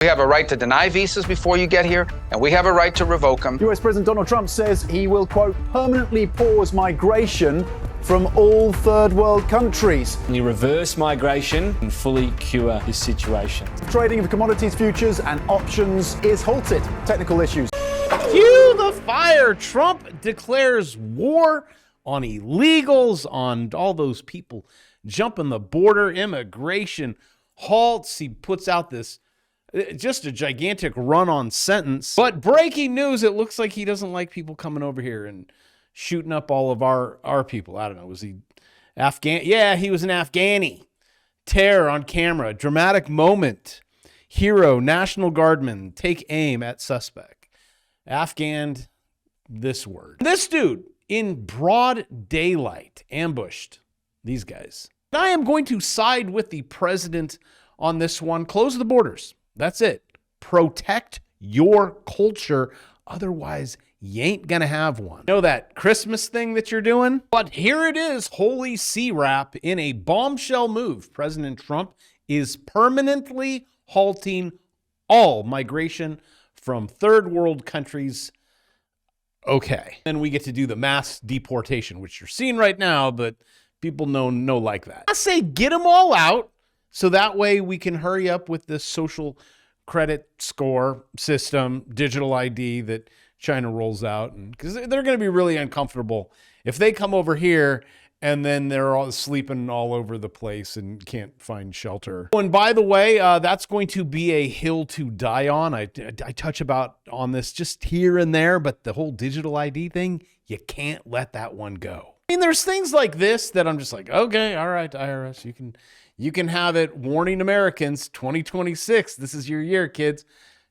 We have a right to deny visas before you get here, and we have a right to revoke them. US President Donald Trump says he will, quote, permanently pause migration from all third world countries. You reverse migration and fully cure this situation. Trading of commodities futures and options is halted. Technical issues. Cue the fire. Trump declares war on illegals, on all those people jumping the border. Immigration halts. He puts out this just a gigantic run-on sentence. But breaking news, it looks like he doesn't like people coming over here and shooting up all of our people. I don't know. Was he Afghan? Yeah, he was an Afghani. Terror on camera. Dramatic moment. Hero, National Guardman, take aim at suspect. Afghan, this word. This dude, in broad daylight, ambushed these guys. I am going to side with the president on this one. Close the borders. That's it. Protect your culture. Otherwise, you ain't gonna have one. You know that Christmas thing that you're doing? But here it is, holy C-Rap. In a bombshell move, President Trump is permanently halting all migration from third world countries. Okay. And we get to do the mass deportation, which you're seeing right now, but people no like that. I say get them all out so that way we can hurry up with this social credit score system, digital ID that China rolls out, and because they're going to be really uncomfortable if they come over here and then they're all sleeping all over the place and can't find shelter. Oh, and by the way, that's going to be a hill to die on. I touch on this just here and there, but the whole digital ID thing, you can't let that one go. I mean, there's things like this that I'm just like, okay, all right, IRS, you can have it. Warning Americans, 2026, this is your year, kids.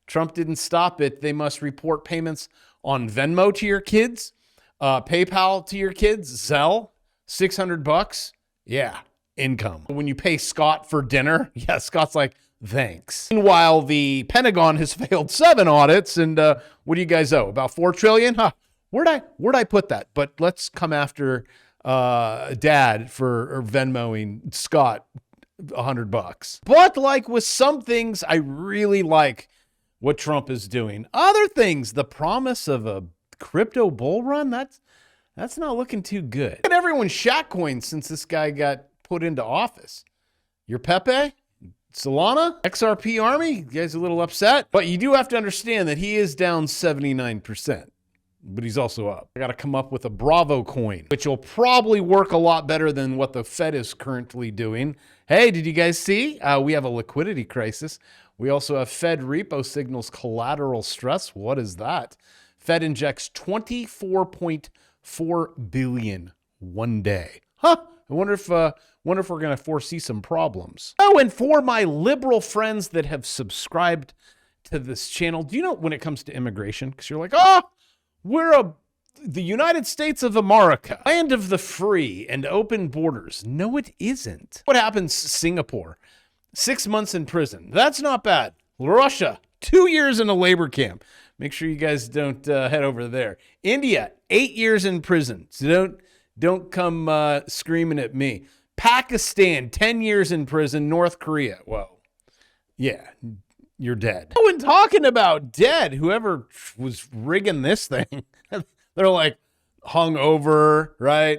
Trump didn't stop it. They must report payments on Venmo to your kids, PayPal to your kids, Zelle, $600. Yeah, income. When you pay Scott for dinner, yeah, Scott's like, thanks. Meanwhile, the Pentagon has failed 7 audits, and what do you guys owe? About $4 trillion? Huh? Where'd I put that? But let's come after Dad for Venmoing Scott $100. But like with some things, I really like what Trump is doing. Other things, the promise of a crypto bull run, that's not looking too good. Look at everyone's Shaq coins since this guy got put into office. Your Pepe, Solana, XRP Army, you guys a little upset? But you do have to understand that he is down 79%. But he's also up. I got to come up with a Bravo coin, which will probably work a lot better than what the Fed is currently doing. Hey, did you guys see? We have a liquidity crisis. We also have Fed repo signals collateral stress. What is that? Fed injects $24.4 billion one day. Huh? I wonder if we're going to foresee some problems. Oh, and for my liberal friends that have subscribed to this channel, do you know when it comes to immigration? Because you're like, oh, we're the United States of America, land of the free and open borders. No, it isn't. What happens? Singapore, 6 months in prison. That's not bad. Russia, 2 years in a labor camp. Make sure you guys don't head over there. India, 8 years in prison. So don't come screaming at me. Pakistan, 10 years in prison. North Korea, well, yeah. You're dead. Oh, and talking about dead, whoever was rigging this thing, they're like hung over, right?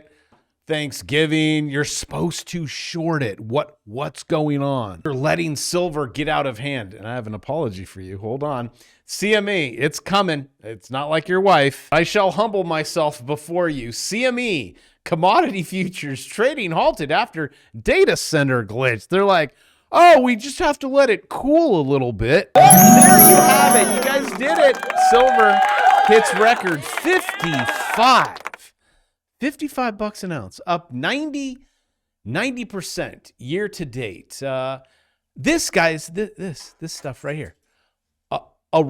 Thanksgiving, you're supposed to short it. What's going on? You're letting silver get out of hand. And I have an apology for you. Hold on. CME, it's coming. It's not like your wife. I shall humble myself before you. CME, commodity futures trading halted after data center glitch. They're like, oh, we just have to let it cool a little bit. There you have it. You guys did it. Silver hits record 55. $55 an ounce, up 90% year to date. This, guys, this stuff right here. A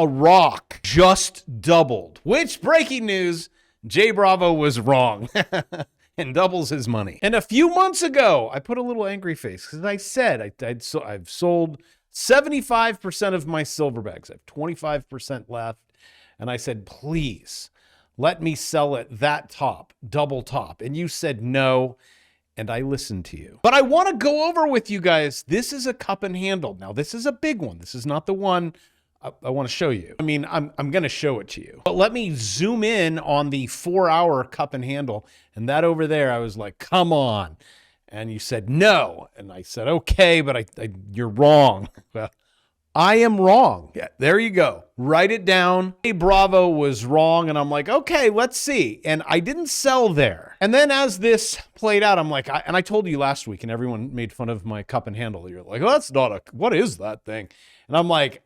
rock just doubled. Which, breaking news, Jay Bravo was wrong. And doubles his money. And a few months ago, I put a little angry face because I said I've sold 75% of my silver bags. I have 25% left. And I said, please let me sell it that top, double top. And you said no. and I listened to you. But I want to go over with you guys. This is a cup and handle. Now, this is a big one. This is not the one I want to show you. I mean, I'm going to show it to you. But let me zoom in on the 4-hour cup and handle. And that over there, I was like, come on. And you said, no. And I said, okay, but you're wrong. Well, I am wrong. Yeah, there you go. Write it down. Hey, Bravo was wrong. And I'm like, okay, let's see. And I didn't sell there. And then as this played out, I'm like, and I told you last week, and everyone made fun of my cup and handle. You're like, oh, that's not what is that thing? And I'm like,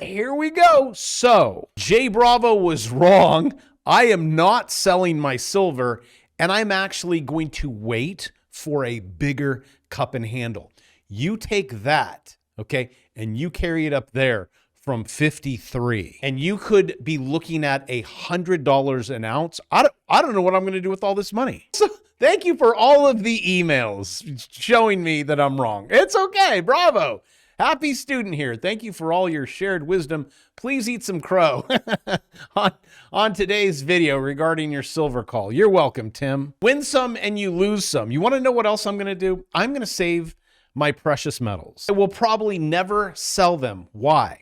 here we go. So Jay Bravo was wrong. I am not selling my silver, and I'm actually going to wait for a bigger cup and handle. You take that, okay, and you carry it up there from 53, and you could be looking at $100 an ounce. I don't know what I'm going to do with all this money. So thank you for all of the emails showing me that I'm wrong. It's okay. Bravo. Happy student here. Thank you for all your shared wisdom. Please eat some crow on today's video regarding your silver call. You're welcome, Tim. Win some and you lose some. You want to know what else I'm going to do? I'm going to save my precious metals. I will probably never sell them. Why?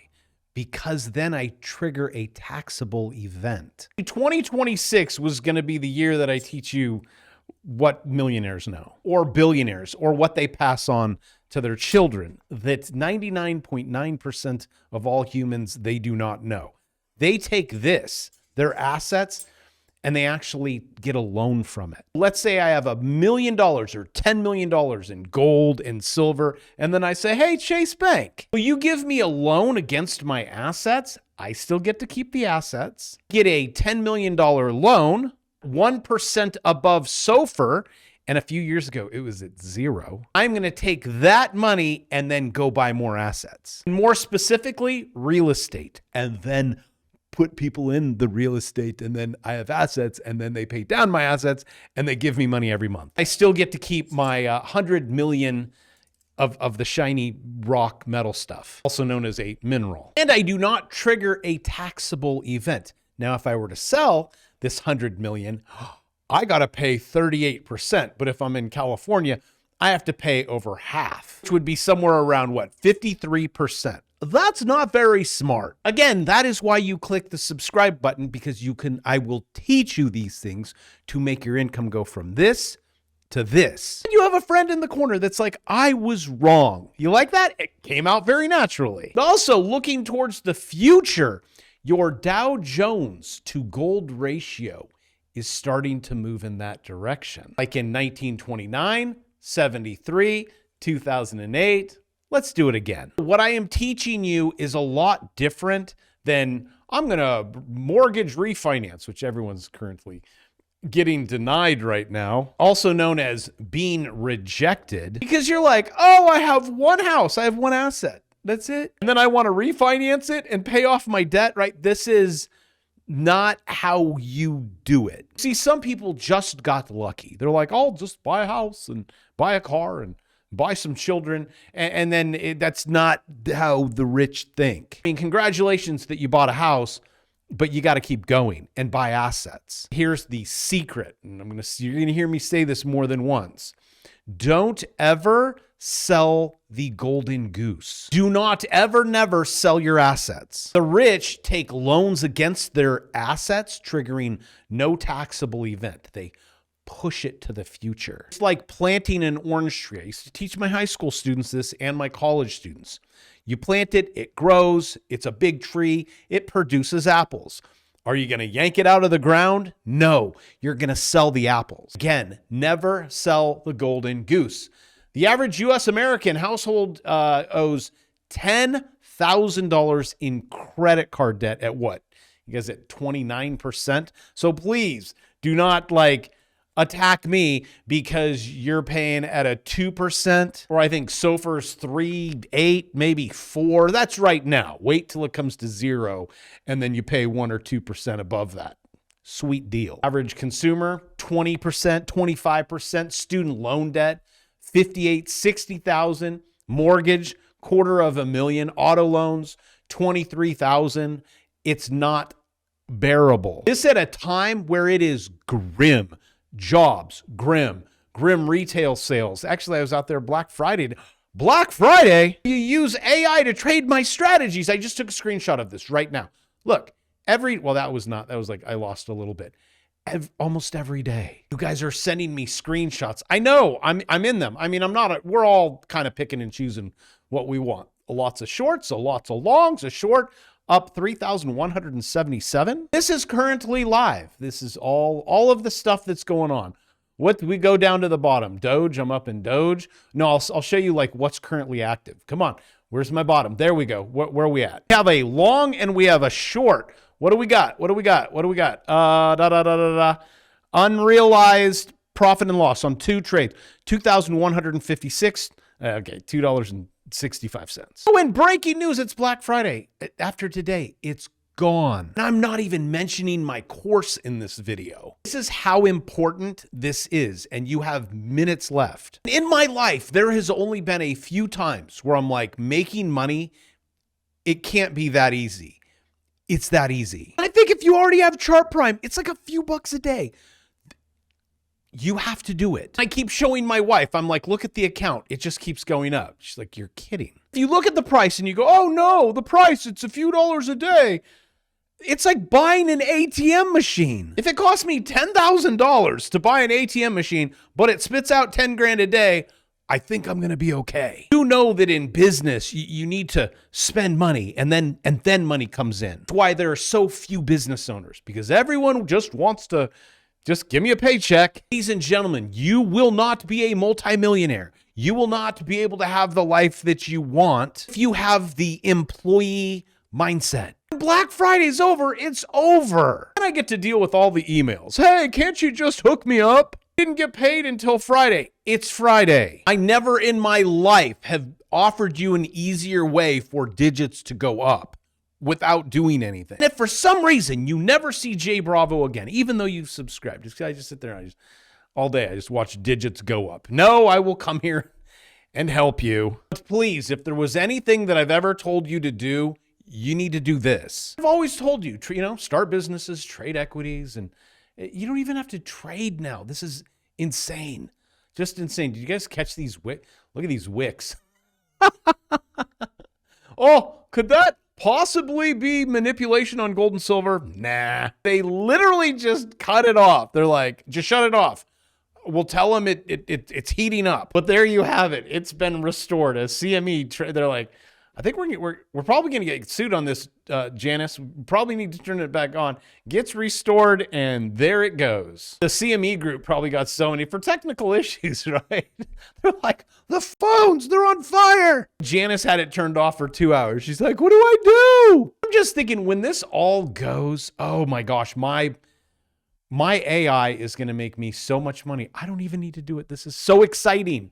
Because then I trigger a taxable event. 2026 was going to be the year that I teach you what millionaires know, or billionaires, or what they pass on to their children, that 99.9% of all humans, they do not know. They take this, their assets, and they actually get a loan from it. Let's say I have $1 million or $10 million in gold and silver, and then I say, hey, Chase Bank, will you give me a loan against my assets? I still get to keep the assets, get a $10 million loan, 1% above SOFR, and a few years ago, it was at 0. I'm going to take that money and then go buy more assets. More specifically, real estate, and then put people in the real estate, and then I have assets, and then they pay down my assets, and they give me money every month. I still get to keep my 100 million of the shiny rock metal stuff, also known as a mineral. And I do not trigger a taxable event. Now, if I were to sell this 100 million, I got to pay 38%. But if I'm in California, I have to pay over half, which would be somewhere around what, 53%. That's not very smart. Again, that is why you click the subscribe button, because I will teach you these things to make your income go from this to this. You have a friend in the corner that's like, I was wrong. You like that? It came out very naturally. Also, looking towards the future, your Dow Jones to gold ratio is starting to move in that direction. Like in 1929, 73, 2008. Let's do it again. What I am teaching you is a lot different than I'm going to mortgage refinance, which everyone's currently getting denied right now, also known as being rejected, because you're like, oh, I have one house, I have one asset, that's it. And then I want to refinance it and pay off my debt, right? This is not how you do it. See, some people just got lucky. They're like, I'll just buy a house and buy a car and buy some children. And then that's not how the rich think. I mean, congratulations that you bought a house, but you got to keep going and buy assets. Here's the secret. And you're going to hear me say this more than once. Don't ever sell the golden goose. Do not ever, never sell your assets. The rich take loans against their assets, triggering no taxable event. They push it to the future. It's like planting an orange tree. I used to teach my high school students this and my college students. You plant it, it grows, it's a big tree, it produces apples. Are you going to yank it out of the ground? No, you're going to sell the apples. Again, never sell the golden goose. The average U.S. American household owes $10,000 in credit card debt at what? You guys at 29%? So please do not attack me because you're paying at a 2%, or I think SOFR's 3.8, maybe 4. That's right now. Wait till it comes to 0, and then you pay 1 or 2% above that. Sweet deal. Average consumer, 20%, 25%. Student loan debt, 58, 60,000. Mortgage, $250,000. Auto loans, 23,000. It's not bearable. This at a time where it is grim. Jobs, grim. Grim retail sales. Actually, I was out there Black Friday. Black Friday? You use AI to trade my strategies. I just took a screenshot of this right now. Look, well, that was like, I lost a little bit. Almost every day. You guys are sending me screenshots. I know, I'm in them. I mean, we're all kind of picking and choosing what we want. Lots of shorts, lots of longs, a short up 3,177. This is currently live. This is all of the stuff that's going on. What we go down to the bottom, Doge, I'm up in Doge. No, I'll show you like what's currently active. Come on, where's my bottom? There we go. Where are we at? We have a long and we have a short. What do we got? Unrealized profit and loss on two trades, 2,156. Okay, $2.65. So in breaking news, it's Black Friday. After today, it's gone. And I'm not even mentioning my course in this video. This is how important this is, and you have minutes left. In my life, there has only been a few times where I'm like, making money, it can't be that easy. It's that easy. I think if you already have Chart Prime, it's like a few bucks a day. You have to do it. I keep showing my wife, I'm like, look at the account. It just keeps going up. She's like, you're kidding. If you look at the price and you go, oh no, the price, it's a few dollars a day. It's like buying an ATM machine. If it costs me $10,000 to buy an ATM machine, but it spits out 10 grand a day, I think I'm going to be okay. You know that in business, you need to spend money and then money comes in. That's why there are so few business owners, because everyone just wants to just give me a paycheck. Ladies and gentlemen, you will not be a multimillionaire. You will not be able to have the life that you want if you have the employee mindset. When Black Friday's over, it's over. And I get to deal with all the emails. Hey, can't you just hook me up? Didn't get paid until Friday. It's Friday. I never in my life have offered you an easier way for digits to go up without doing anything. And if for some reason you never see Jay Bravo again, even though you've subscribed, I just sit there and all day I just watch digits go up. No, I will come here and help you. But please, if there was anything that I've ever told you to do, you need to do this. I've always told you, start businesses, trade equities, and you don't even have to trade now. This is insane. Just insane. Did you guys catch these wicks? Look at these wicks. Oh, could that possibly be manipulation on gold and silver? Nah. They literally just cut it off. They're like, just shut it off. We'll tell them it's heating up. But there you have it. It's been restored. A CME, they're like, I think we're probably going to get sued on this, Janice. We probably need to turn it back on. Gets restored, and there it goes. The CME group probably got so many for technical issues, right? They're like, the phones, they're on fire. Janice had it turned off for 2 hours. She's like, what do I do? I'm just thinking, when this all goes, oh my gosh, my AI is going to make me so much money. I don't even need to do it. This is so exciting.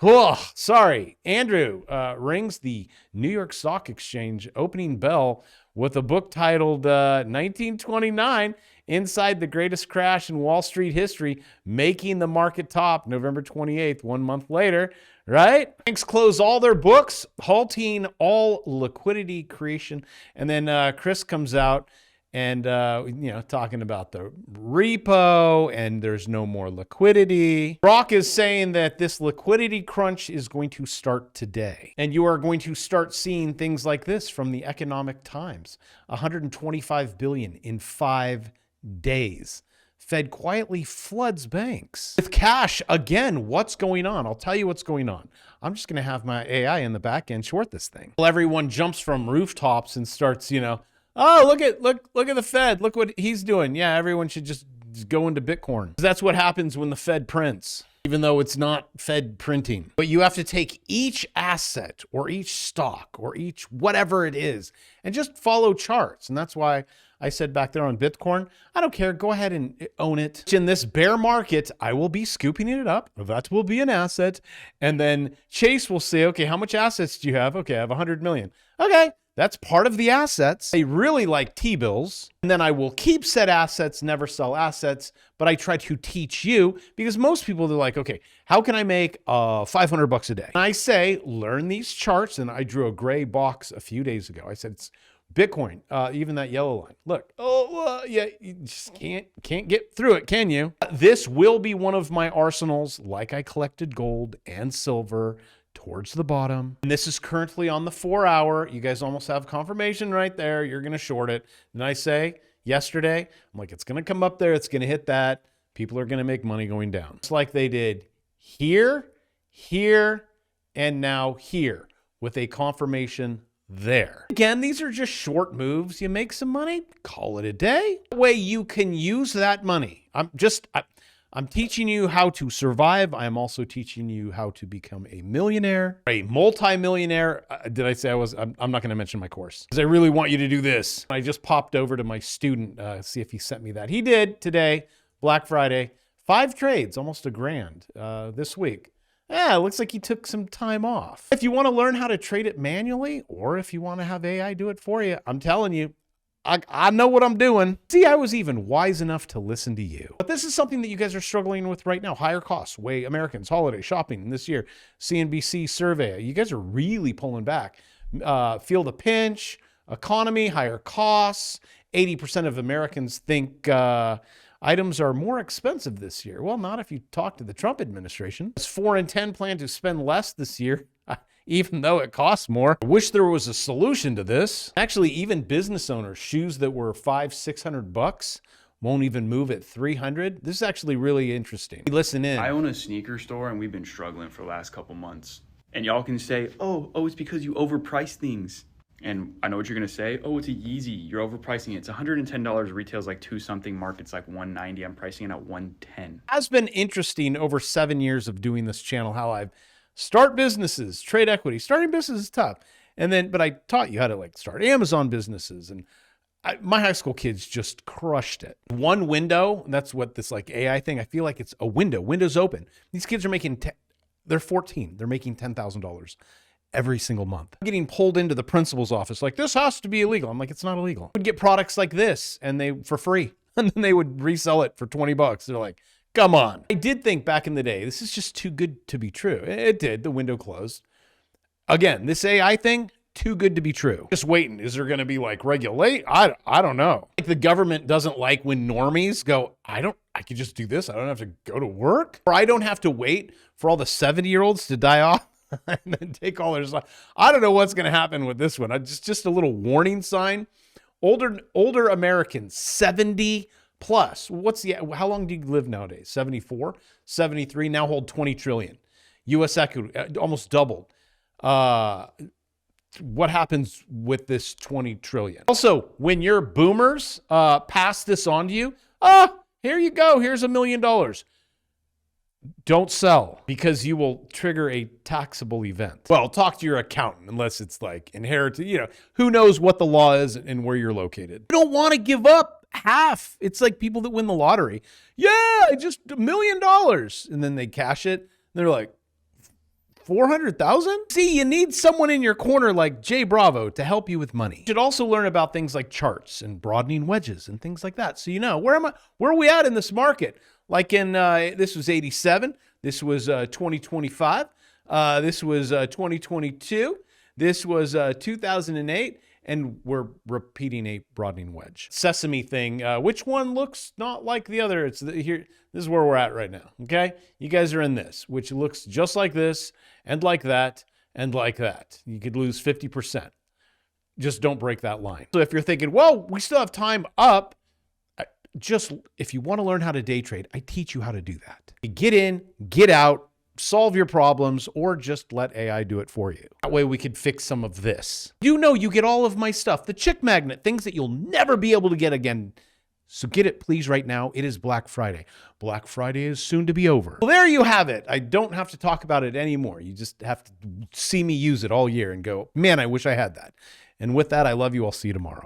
Oh, sorry. Andrew rings the New York Stock Exchange opening bell with a book titled 1929, Inside the Greatest Crash in Wall Street History, Making the Market Top, November 28th, 1 month later, right? Banks close all their books, halting all liquidity creation. And then Chris comes out and, talking about the repo and there's no more liquidity. Brock is saying that this liquidity crunch is going to start today. And you are going to start seeing things like this from the Economic Times. 125 billion in 5 days. Fed quietly floods banks with cash again. What's going on? I'll tell you what's going on. I'm just going to have my AI in the back end short this thing. Well, everyone jumps from rooftops and starts, oh, look at the Fed. Look what he's doing. Yeah, everyone should just go into Bitcoin. That's what happens when the Fed prints, even though it's not Fed printing. But you have to take each asset or each stock or each whatever it is and just follow charts. And that's why I said back there on Bitcoin, I don't care. Go ahead and own it. In this bear market, I will be scooping it up. That will be an asset. And then Chase will say, okay, how much assets do you have? Okay, I have 100 million. Okay. That's part of the assets. I really like T-bills. And then I will keep said assets, never sell assets. But I try to teach you because most people, they're like, okay, how can I make $500 a day? And I say, learn these charts. And I drew a gray box a few days ago. I said, it's Bitcoin, even that yellow line. Look, yeah, you just can't get through it, can you? This will be one of my arsenals, like I collected gold and silver towards the bottom. And this is currently on the 4-hour. You guys almost have confirmation right there. You're going to short it. Didn't I say yesterday? I'm like, it's going to come up there. It's going to hit that. People are going to make money going down. It's like they did here, here, and now here with a confirmation there. Again, these are just short moves. You make some money, call it a day. That way you can use that money. I'm teaching you how to survive. I'm also teaching you how to become a millionaire, a multi-millionaire. Did I say I was? I'm not going to mention my course because I really want you to do this. I just popped over to my student, see if he sent me that. He did today, Black Friday, 5 trades, almost $1,000 this week. Yeah, it looks like he took some time off. If you want to learn how to trade it manually, or if you want to have AI do it for you, I'm telling you, I know what I'm doing. See, I was even wise enough to listen to you. But this is something that you guys are struggling with right now. Higher costs, way Americans, holiday shopping this year, CNBC survey. You guys are really pulling back. Feel the pinch, economy, higher costs. 80% of Americans think items are more expensive this year. Well, not if you talk to the Trump administration. 4 in 10 plan to spend less this year, even though it costs more. I wish there was a solution to this. Actually, even business owners, shoes that were $500-600 won't even move at 300. This is actually really interesting. Listen in. I own a sneaker store and we've been struggling for the last couple months. And y'all can say, oh, it's because you overprice things. And I know what you're going to say. Oh, it's a Yeezy. You're overpricing it. It's $110. Retail's like 2 something. Market's like 190. I'm pricing it at 110. Has been interesting over 7 years of doing this channel, how I've start businesses, trade equity. Starting business is tough. But I taught you how to like start Amazon businesses. And my high school kids just crushed it. One window, that's what this like AI thing, I feel like it's a window. Window's open. These kids are making, they're 14. They're making $10,000. Every single month. I'm getting pulled into the principal's office like, this has to be illegal. I'm like, it's not illegal. I would get products like this and for free. And then they would resell it for $20. They're like, come on. I did think back in the day, this is just too good to be true. It did. The window closed. Again, this AI thing, too good to be true. Just waiting. Is there going to be like regulate? I don't know. Like the government doesn't like when normies go, I could just do this. I don't have to go to work. Or I don't have to wait for all the 70-year-olds to die off. And then take all their stuff. I don't know what's going to happen with this one. Just a little warning sign. Older Americans, 70 plus. How long do you live nowadays? 74, 73, now hold 20 trillion. U.S. equity almost doubled. What happens with this 20 trillion? Also, when your boomers pass this on to you, here you go. Here's $1 million. Don't sell because you will trigger a taxable event. Well, talk to your accountant unless it's like inherited, who knows what the law is and where you're located. You don't want to give up half. It's like people that win the lottery. Yeah, just $1 million. And then they cash it. And they're like, 400,000? See, you need someone in your corner like Jay Bravo to help you with money. You should also learn about things like charts and broadening wedges and things like that. So where are we at in this market? Like this was 87. This was 2025. This was 2022. This was 2008. And we're repeating a broadening wedge. Sesame thing. Which one looks not like the other? Here. This is where we're at right now. Okay. You guys are in this, which looks just like this and like that and like that. You could lose 50%. Just don't break that line. So if you're thinking, well, we still have time up. If you want to learn how to day trade, I teach you how to do that. You get in, get out, solve your problems, or just let AI do it for you. That way we could fix some of this. You get all of my stuff, the chick magnet, things that you'll never be able to get again. So get it, please, right now. It is Black Friday. Black Friday is soon to be over. Well, there you have it. I don't have to talk about it anymore. You just have to see me use it all year and go, man, I wish I had that. And with that, I love you. I'll see you tomorrow.